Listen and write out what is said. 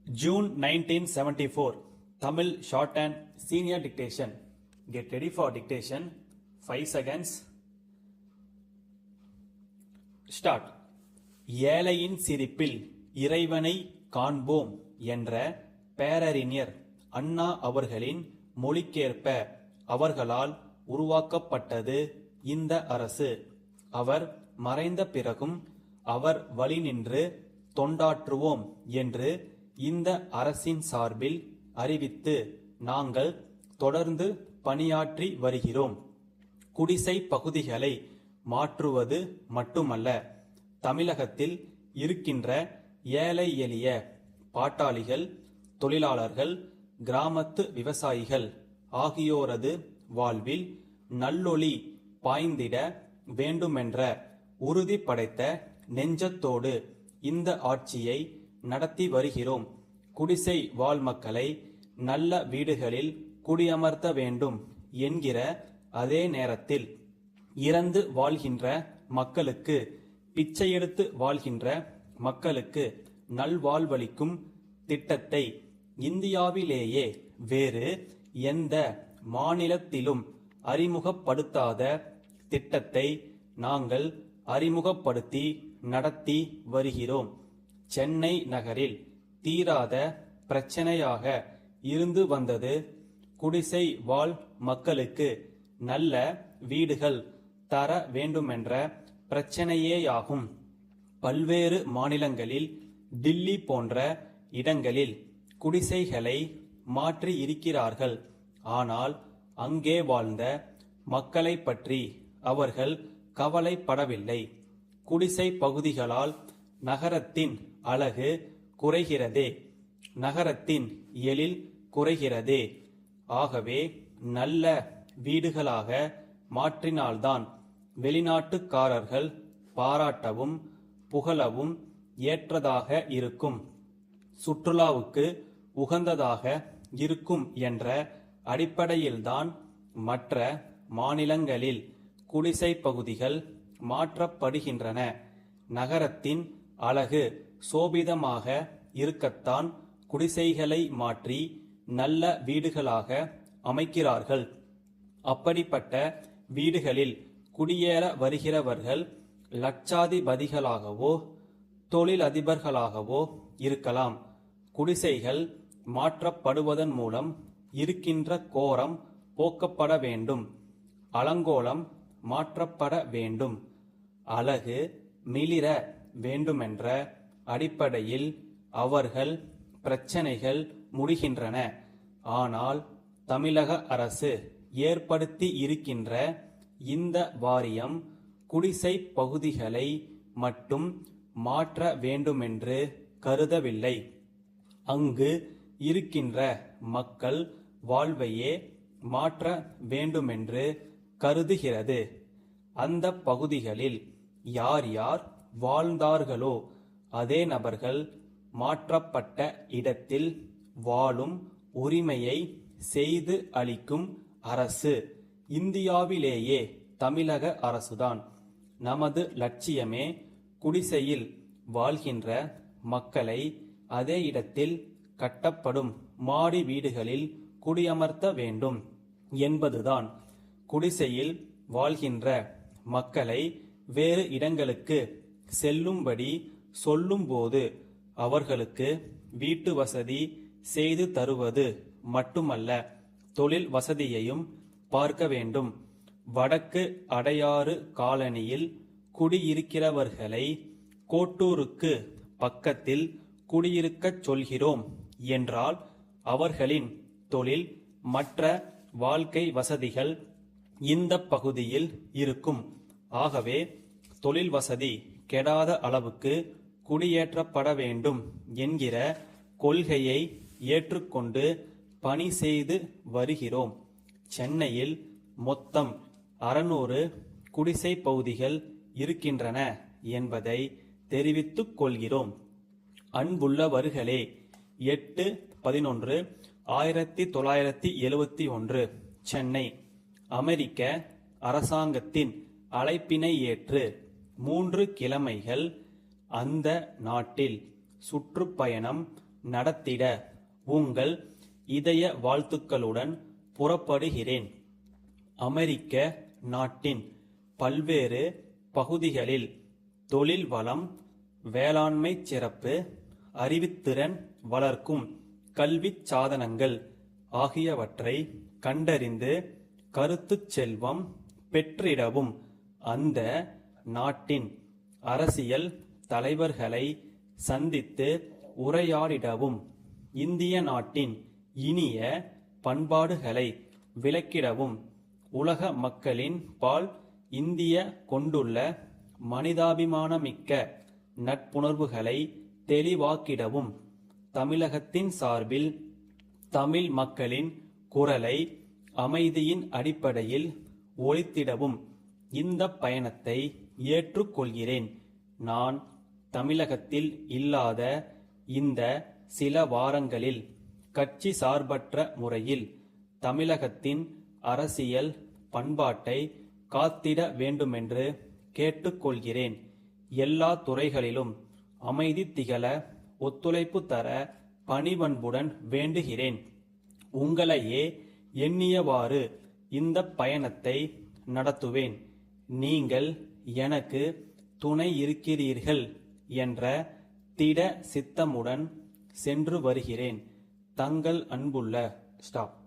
June 1974, Tamil Shorthand Senior Dictation. Get ready for dictation. 5 seconds. Start. ஏழையின் சிரிப்பில் இறைவனை காண்போம் என்ற பேரறிஞர் அண்ணா அவர்களின் மொழிக்கேற்ப அவர்களால் உருவாக்கப்பட்டது இந்த அரசு. அவர் மறைந்த பிறகும் அவர் வழி நின்று தொண்டாற்றுவோம் என்று இந்த அரசின் சார்பில் அறிவித்து நாங்கள் தொடர்ந்து பணியாற்றி வருகிறோம். குடிசை பகுதிகளை மாற்றுவது மட்டுமல்ல, தமிழகத்தில் இருக்கின்ற ஏழை எளிய பாட்டாளிகள், தொழிலாளர்கள், கிராமத்து விவசாயிகள் ஆகியோரது வாழ்வில் நல்லொளி பாய்ந்திட வேண்டுமென்ற உறுதி படைத்த நெஞ்சத்தோடு இந்த ஆட்சியை நடத்தி வருகிறோம். குடிசை வாழ் மக்களை நல்ல வீடுகளில் குடியமர்த்த வேண்டும் என்கிற அதே நேரத்தில் இறந்து வாழ்கின்ற மக்களுக்கு, பிச்சை எடுத்து வாழ்கின்ற மக்களுக்கு நல்வாழ்வளிக்கும் திட்டத்தை இந்தியாவிலேயே வேறு எந்த மாநிலத்திலும் அறிமுகப்படுத்தாத திட்டத்தை நாங்கள் அறிமுகப்படுத்தி நடத்தி வருகிறோம். சென்னை நகரில் தீராத பிரச்சனையாக இருந்து வந்தது குடிசை வாழ் மக்களுக்கு நல்ல வீடுகள் தர வேண்டுமென்ற பிரச்சனையேயாகும். பல்வேறு மாநிலங்களில், டில்லி போன்ற இடங்களில் குடிசைகளை மாற்றி இருக்கிறார்கள். ஆனால் அங்கே வாழ்ந்த மக்களை பற்றி அவர்கள் கவலைப்படவில்லை. குடிசை பகுதிகளால் நகரத்தின் அழகு குறைகிறதே, நகரத்தின் எழில் குறைகிறதே. ஆகவே நல்ல வீடுகளாக மாற்றினால்தான் வெளிநாட்டுக்காரர்கள் பாராட்டவும் புகழவும் ஏற்றதாக இருக்கும், சுற்றுலாவுக்கு உகந்ததாக இருக்கும் என்ற அடிப்படையில்தான் மற்ற மாநிலங்களில் குடிசை பகுதிகள் மாற்றப்படுகின்றன. நகரத்தின் அழகு சோபிதமாக இருக்கத்தான் குடிசைகளை மாற்றி நல்ல வீடுகளாக அமைக்கிறார்கள். அப்படிப்பட்ட வீடுகளில் குடியேற வருகிறவர்கள் லட்சாதிபதிகளாகவோ தொழிலதிபர்களாகவோ இருக்கலாம். குடிசைகள் மாற்றப்படுவதன் மூலம் இருக்கின்ற கோரம் போக்கப்பட வேண்டும், அலங்கோலம் மாற்றப்பட வேண்டும், அழகு மிளிர வேண்டுமென்ற அடிப்படையில் அவர்கள் பிரச்சனைகள் முடிகின்றன. ஆனால் தமிழக அரசு ஏற்படுத்தி இருக்கின்ற இந்த வாரியம் குடிசை பகுதிகளை மட்டும் மாற்ற வேண்டுமென்று கருதவில்லை, அங்கு இருக்கின்ற மக்கள் வாழ்வையே மாற்ற வேண்டுமென்று கருதுகிறது. அந்த பகுதிகளில் யார் யார் வாழ்ந்தார்களோ அதே நபர்கள் மாற்றப்பட்ட இடத்தில் வாழும் உரிமையை செய்து அளிக்கும் அரசு இந்தியாவிலேயே தமிழக அரசுதான். நமது லட்சியமே குடிசையில் வாழ்கின்ற மக்களை அதே இடத்தில் கட்டப்படும் மாடி வீடுகளில் குடியமர்த்த வேண்டும் என்பதுதான். குடிசையில் வாழ்கின்ற மக்களை வேறு இடங்களுக்கு செல்லும்படி சொல்லும்போது அவர்களுக்கு வீட்டு வசதி செய்து தருவது மட்டுமல்ல, தொழில் வசதியையும் பார்க்க வேண்டும். வடக்கு அடையாறு காலனியில் குடியிருக்கிறவர்களை கோட்டூருக்கு பக்கத்தில் குடியிருக்கச் சொல்கிறோம் என்றால் அவர்களின் தொழில், மற்ற வாழ்க்கை வசதிகள் இந்த பகுதியில் இருக்கும். ஆகவே தொழில் வசதி கெடாத அளவுக்கு குடியேற்றப்பட வேண்டும் என்கிற கொள்கையை ஏற்றுக்கொண்டு பணி செய்து வருகிறோம். சென்னையில் மொத்தம் 600 குடிசை பகுதிகள் இருக்கின்றன என்பதை தெரிவித்துக் கொள்கிறோம். அன்புள்ளவர்களே, 8/11/1971 சென்னை. அமெரிக்க அரசாங்கத்தின் அழைப்பினை ஏற்று 3 கிழமைகள் அந்த நாட்டில் சுற்றுப்பயணம் நடத்திட உங்கள் இதய வாழ்த்துக்களுடன் புறப்படுகிறேன். அமெரிக்க நாட்டின் பல்வேறு பகுதிகளில் தொழில் வளம், வேளாண்மை சிறப்பு, அறிவுத்திறன் வளர்க்கும் கல்விச் சாதனங்கள் ஆகியவற்றை கண்டறிந்து கருத்துச் செல்வம் பெற்றிடவும் அந்த நாட்டின் அரசியல் தலைவர்களை சந்தித்து உரையாடிடவும் இந்திய நாட்டின் இனிய பண்பாடுகளை விளக்கிடவும் உலக மக்களின் பால் இந்திய கொண்டுள்ள மனிதாபிமானமிக்க நட்புணர்வுகளை தெளிவாக்கிடவும் தமிழகத்தின் சார்பில் தமிழ் மக்களின் குரலை அமைதியின் அடிப்படையில் ஒலித்திடவும் இந்த பயணத்தை ஏற்றுக்கொள்கிறேன். நான் தமிழகத்தில் இல்லாத இந்த சில வாரங்களில் கட்சி சார்பற்ற முறையில் தமிழகத்தின் அரசியல் பண்பாட்டை காத்திட வேண்டுமென்று கேட்டுக்கொள்கிறேன். எல்லா துறைகளிலும் அமைதி திகழ ஒத்துழைப்பு தர பணிவன்புடன் வேண்டுகிறேன். உங்களையே எண்ணியவாறு இந்த பயணத்தை நடத்துவேன். நீங்கள் எனக்கு துணை இருக்கிறீர்கள் என்ற திட சித்தமுடன் சென்று வருகிறேன். தங்கள் அன்புள்ள ஸ்டாப்.